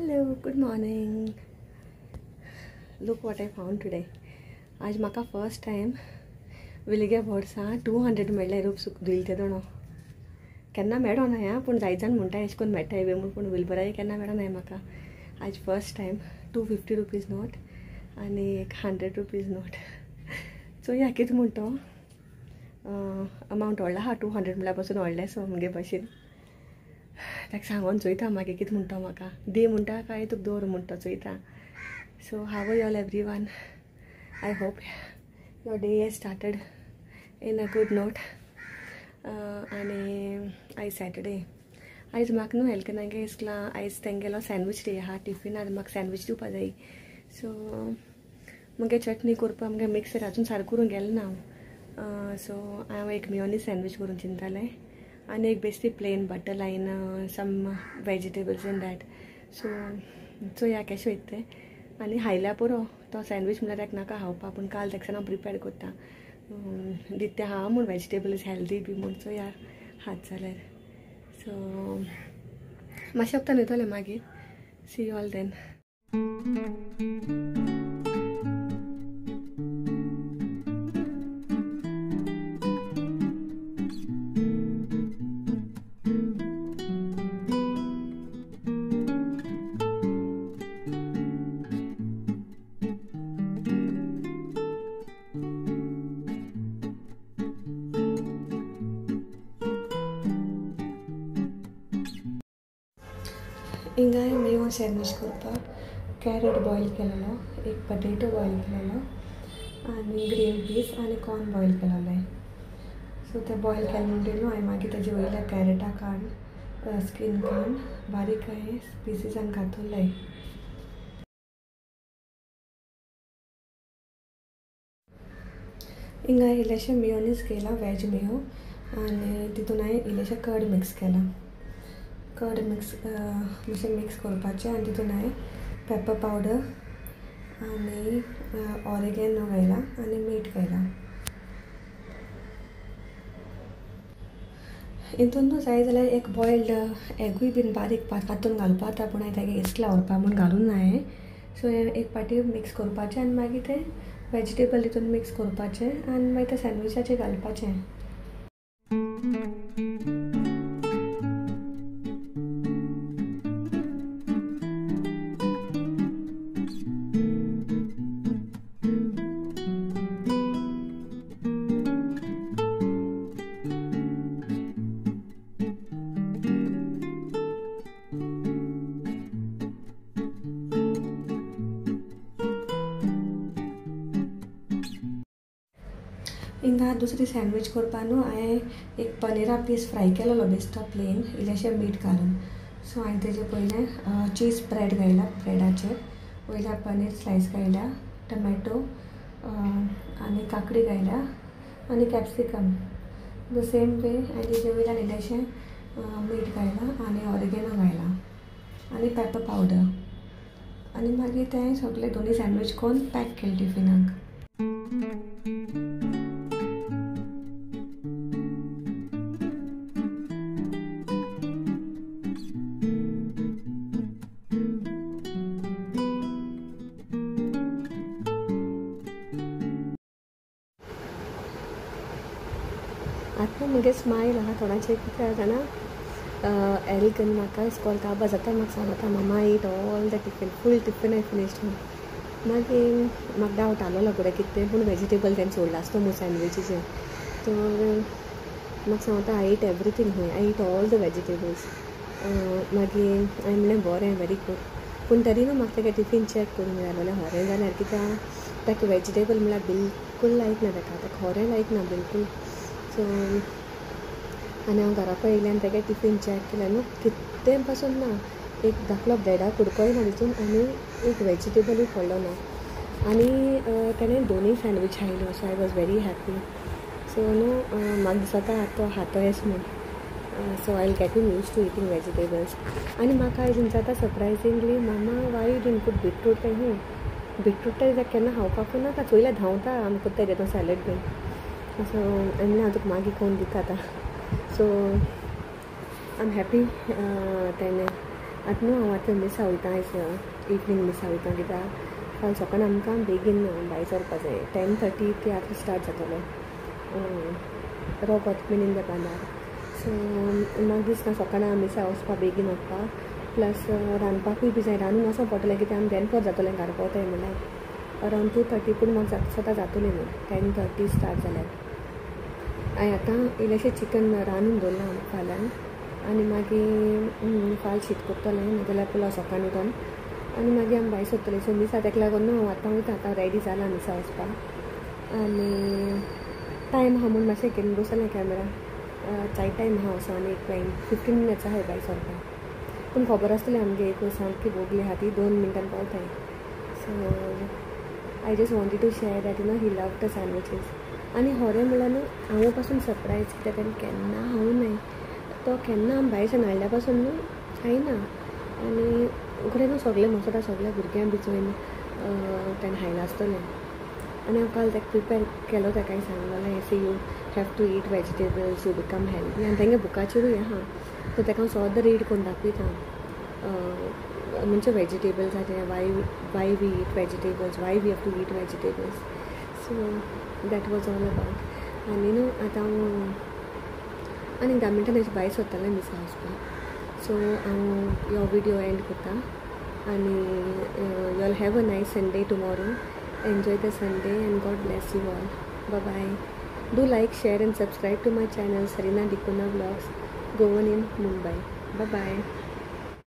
Hello, good morning. Look what I found today. आज म्हाका first time विलगे वर्सा 200 मेळ्ळे रूप दिल ते दोनो केन्ना मेळो ना ह्या पूण जायत जाण म्हणटा एश कोन्न मेळटा बी म्हूण पूण विलबराय केन्ना मेळो ना म्हाका आज फर्स्ट टाइम 250 रुपीज नोट आनी एक 100 रुपीज नोट सो ह्या कितें म्हूण तो अमावंट व्हडलो आहा 200 म्हळ्यार पासून व्हडलें सो म्हगे भाशेन ताका सांगून चोयता मागीर कितें म्हणटा म्हाका दी म्हणटा काय तुका दवर म्हणटा चोयता so how are you all everyone I hope your day has started in a good note. आणि आयज सॅटर्डे आयज म्हाका न्हू हेल्कनागे इस्कला आयज तेंगेलो सँडवीच डे आहा टिफिनार म्हाका सँडवीच दिवपा जाय सो मुगे चटणी करपा मुगे मिक्सर आजून सारको करूंक गेलें ना हांव सो हांव एक मियोनीज सँडवीच करून चिंतालें आनी एक बेश्टी plain butter line some vegetables in that so ह्या केशें वयता तें आनी हायल्या पुरो तो सँडवीच म्हळ्यार ताका नाका खावपा पूण काल तेका हांव प्रिपेर करता दित्ते हा म्हूण वेजिटेबल इज हेल्दी बी म्हूण सो ह्या हात जाल्यार सो मातशें हप्ता न्हिदतलें मागीर सी ऑल देन हिंगाय मेयो सँडवीच करपाक कॅरट बॉयल केलेलो एक पटेटो बॉयल केलेलो आनी ग्रीन पीस आनी कॉर्न बॉयल केलेले सो ते बॉयल केले म्हणटरी हांवें मागीर तेजे वयल्या कॅरटा काड स्कीन काड बारीक काय पिसीसान घातले हिंगा इल्लेशें मियोनीज केला वेज मेयो आनी तितून हांवें इल्लेशें कर्ड मिक्स केला कर्ड मिक्स मातशें मिक्स करपाचें आनी तितून हांवें पेपर पावडर आनी ऑरेगेनो घायला आनी मीठ घायला हितून न्हू जाय जाल्यार एक बॉयल्ड एगूय बीन बारीक कातून घालपा जाता पूण हांवें तेगे इस्कला व्हरपा म्हूण घालून ना हांवें सो एक पाटी मिक्स करपाचें आनी मागीर तें वेजिटेबल हितून मिक्स करपाचें आनी मागीर तें सँडविचाचेर घालपाचें हिंगा दुसरी सँडवीच करपा न्हू हांवें एक पनिरा पीस फ्राय केलेलो बेश्टो प्लेन इल्लेशें मीठ घालून सो हांवें तेजे पयलें चीज स्प्रेड घायला ब्रेडाचेर वयल्यार पनीर स्लायस घायल्या टमॅटो आनी काकडी घायल्या आनी कॅप्सिकम द सेम वे हांवें तेजे वयल्यान इल्लेशें मीठ घायला आनी ऑरेगेनो घायला आनी पेपर पावडर आनी मागीर तें सगळें दोनी सँडवीच करून पॅक केलें टिफिनाक आतां मुगे स्मायल आहा थोड्यांचें कितें जाणा एल करून म्हाका इस्कॉल काबार जाता म्हाका सांगता मामा eat all the tiffin full tiffin हांवें फिनिश्ड मागीर म्हाका डावट आलो लागो कितें तें पूण वेजिटेबल तेणें सोडला आसतो न्हू सँडविचीचें तर म्हाका सांगता आय ईट एवरीथींग हूंय I eat all the vegetables मागीर हांवें म्हणलें बरें वेरी गूड पूण तरी न्हू म्हाका तेगे टिफीन चॅक करूंक जाय जाल्यार खरें जाल्यार कित्याक ताका वेजिटेबल म्हळ्यार बिलकूल लायक ना ताका खरें लायक ना बिलकूल सो आनी हांव घरा पळयल्यान तेगे टिफीन चॅक केलें न्हू कितें पासून ना एक धाकलो ब्रेडाक कुडकोय ना तितून आनी एक वेजिटेबलूय पडलो ना आनी तेणें दोनूय सँडवीच खायलो so I was very happy so न्हू म्हाका दिसता तो खातोयच म्हूण so I will get use to eating vegetables आनी म्हाका आयज जाता सरप्रायझिंगली मामा why you didn't put beetroot काय न्हू बीटरूट तें केन्ना खावपाकूच नाका चोयल्यार धांवता आमी कोत्ताय तेतून सॅलड बीन सो हांवें हांव तुका मागीर कोण दिता आतां सो आय एम हॅपी तेणें आतां न्हू हांव आतां मिसा वयता आयज इवनींग मिसा वयता कित्याक फाल्यां सकाळीं आमकां बेगीन भायर सरपा जाय 10:30 तियात्र स्टार्ट जातलो rock ऑथमीन in the Bandar so म्हाका दिसना सकाळीं हांव मिसा वचपा बेगीन वचपाक प्लस रांदपाकूय बी जाय रांदून वचोंक पडटलें कित्याक आमी दॅनफोर जातलें घरा पावताय म्हणल्यार अरावंड 2:30 पूण म्हाका स्वता जातलें न्हू 10:30 स्टार्ट जाल्यार हांवें आतां इल्लेशें चिकन रांदून दवरलां फाल्यां आनी मागीर फाल्यां शीत करतलें नाजाल्यार पुलाव सकाळीं उठोन आनी मागीर आमी भायर सरतलीं सो मिसा तेका लागून न्हू हांव आतां वयता आतां रेडी जालां मिसा वचपाक आनी टायम आहा म्हूण मातशें घेवन बसलें कॅमेरा चाय टायम आहा असो आनी 15 मिनट्स आहाय भायर सरपाक पूण खबर आसतलें आमगे एक सामकी भोगली आहा ती 2 मिनटान पावताय so I just wanted to share that he love the sandwiches आनी होरें म्हणल्यार न्हू हांव पासून सरप्रायज कित्याक ताणें केन्ना हांव न्हय तो केन्ना आमी भायर हाडल्या पासून न्हू खायना आनी खरें न्हू सगळें मसाला सगळ्या भुरग्यांक बी चोयन ताणें खायला आसतलें आनी हांव काल ताका प्रिपेर केलो ताका सांगलेलें see you have to eat vegetables you become healthy आनी तांगे बुकाचेरूय आहा सो ताका हांव सद्दां रीड करून दाखयता म्हणजे वेजिटेबल्साचें why we eat vegetables why we have to eat vegetables so that was all about आनी न्हू आतां हांव आनी 10 मिनटान अशें भायर सरतलें मिसा वचपाक सो हांव हो विडियो एंड करता आनी you all have a nice Sunday tomorrow enjoy the Sunday and God bless you all bye bye do like share and subscribe to my channel Sarina डिकोना vlogs Goan in Mumbai bye bye